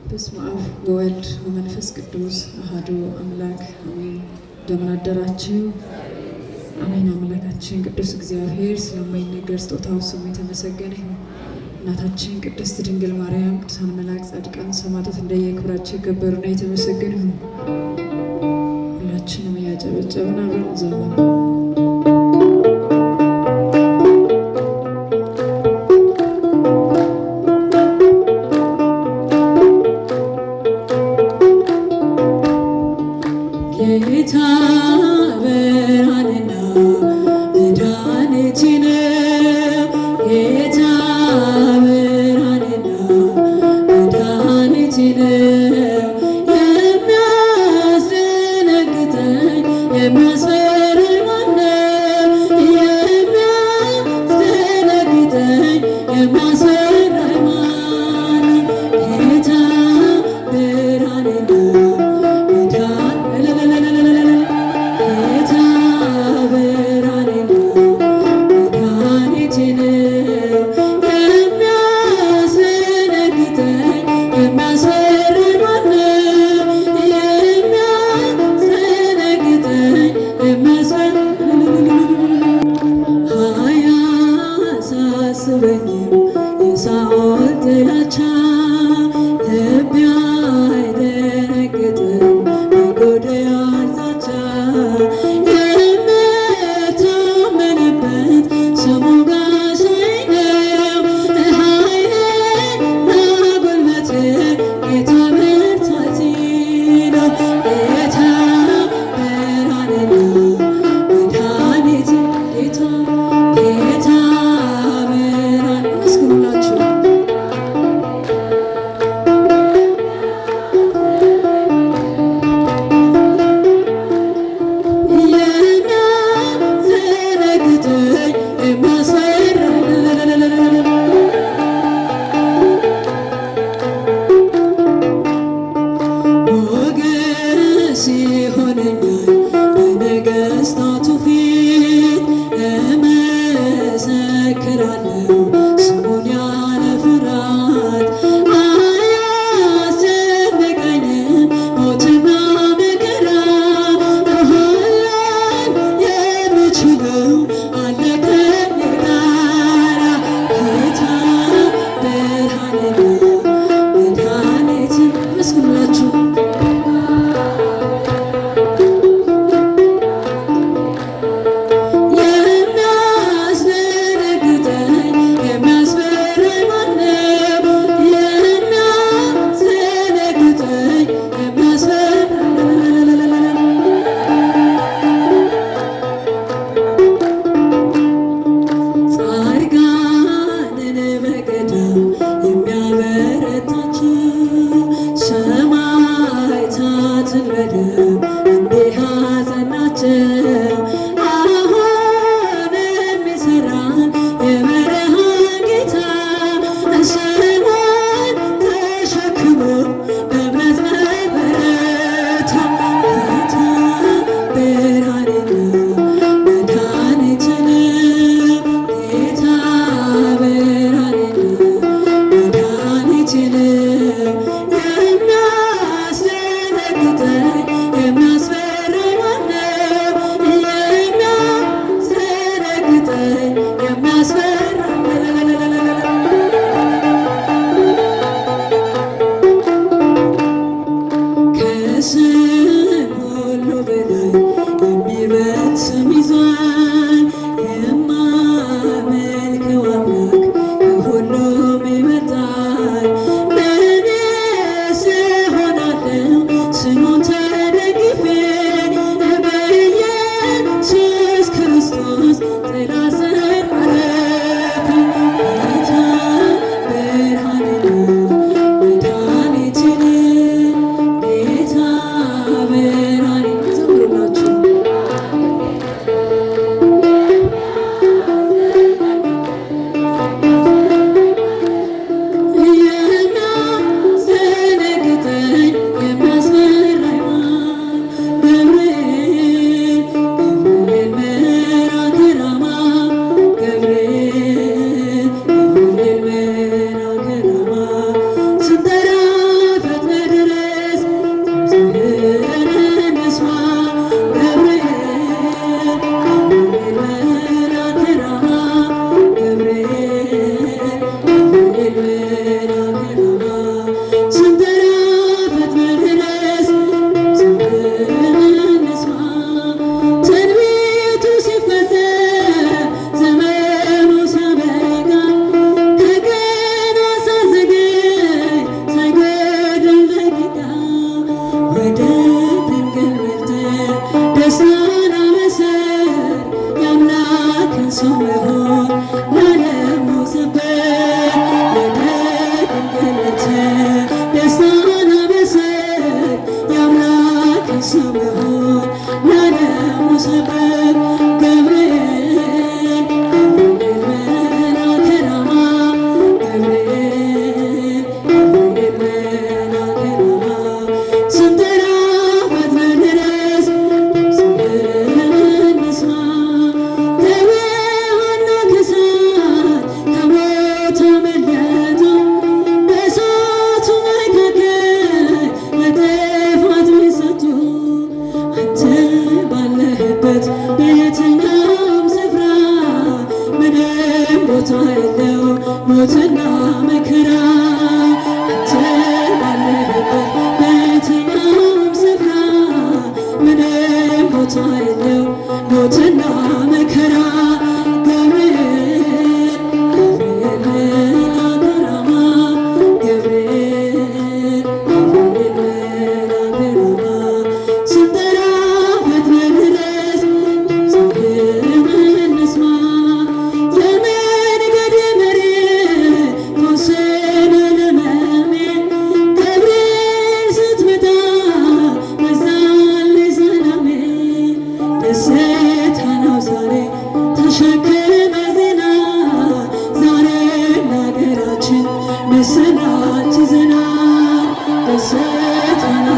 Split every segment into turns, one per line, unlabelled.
በስመ አብ ወወልድ ወመንፈስ ቅዱስ አሐዱ አምላክ አሜን። እንደምን አደራችሁ? አሜን። አምላካችን ቅዱስ እግዚአብሔር ስለማይነገር ስጦታው ስሙ የተመሰገነ ይሁን። እናታችን ቅድስት ድንግል ማርያም፣ ቅዱሳን መላእክት፣ ጻድቃን፣ ሰማዕታት እንደየክብራቸው የከበሩና የተመሰገኑ ይሁን። ሁላችንም እያጨበጨብን አብረን ዘመን
የሚያስፈራኝ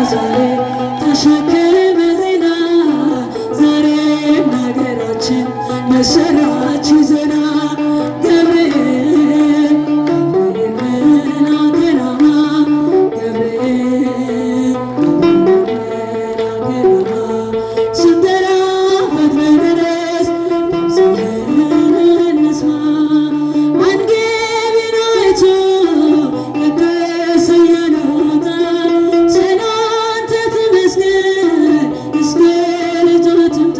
ዛሬ ተሸክመ ዜና ዛሬ ነገራችን መሰራች ዜና ገብርኤል መናገራማ ገብርኤል መናገራማ ስንጠራ ፈጥነህ ድረስ ድምፅህን እንስማ አንጌቢን አይቶ ቅዱስ እያሉታል ስላንተ ተመስገን እስከ ልጇ ትምጣ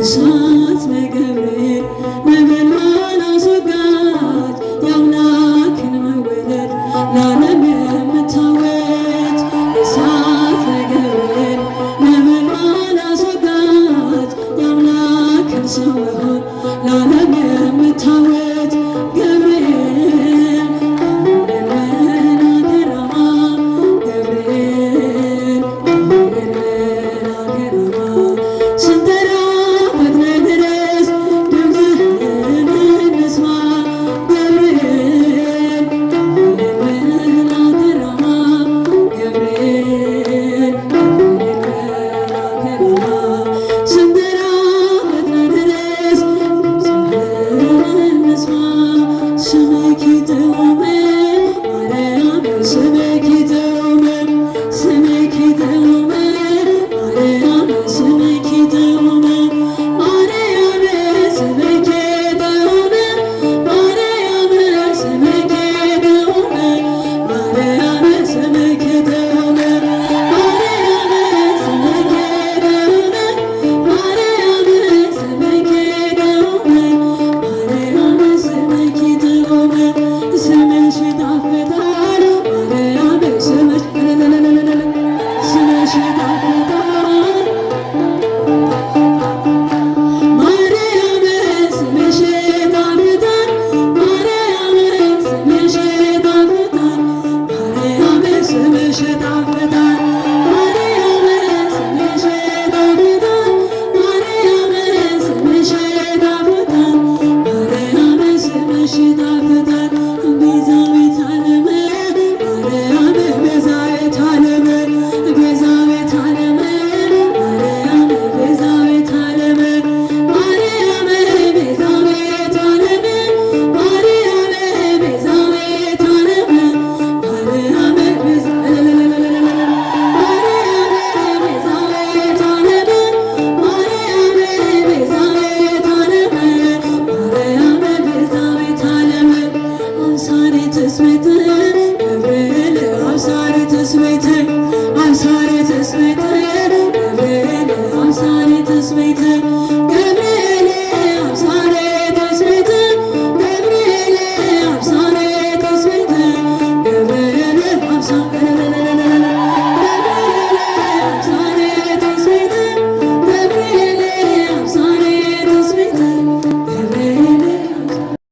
እሳት በገብርኤል ነበልባል አስወጋች የአምላክን መወለድ ለዓለም የምታወጅ እሳት በገብርኤል ነበልባል አስወጋች የአምላክን ሰው መሆን ለዓለም የምታወጅ ገብርኤል መናገራማ ገብርኤል መናገራማ ስንጠራ ፈጥነህ ድረስ ድምፅህን እንስማ ገብርኤል መናገራማ ገብርኤል መናገራማ ስንጠራ ፈጥነህ ድረስ ድምፅህን እንስማ ስምኪ ጥዑመ ማርያም ስምኪ ጥዑመ ስምኪ ጥዑመ ማርያም ስምኪ ጥዑመ ማርያም ስምኪ ጥዑመ ማርያም ስምኪ ጥዑመ ማርያም ስምኪ ጥዑመ ማርያም ስምኪ ጥዑመ ማርያም ስምኪ ጥዑመ ማርያም ስምኪ ጥዑመ ስምሽ ይጣፍጣል ማርያም ስምሽ ስምሽ ይጣፍጣል ማርያም ስምሽ ይጣፍጣል ማርያም ስምሽ ይጣፍጣል ማርያም ስምሽ ይጣፍጣል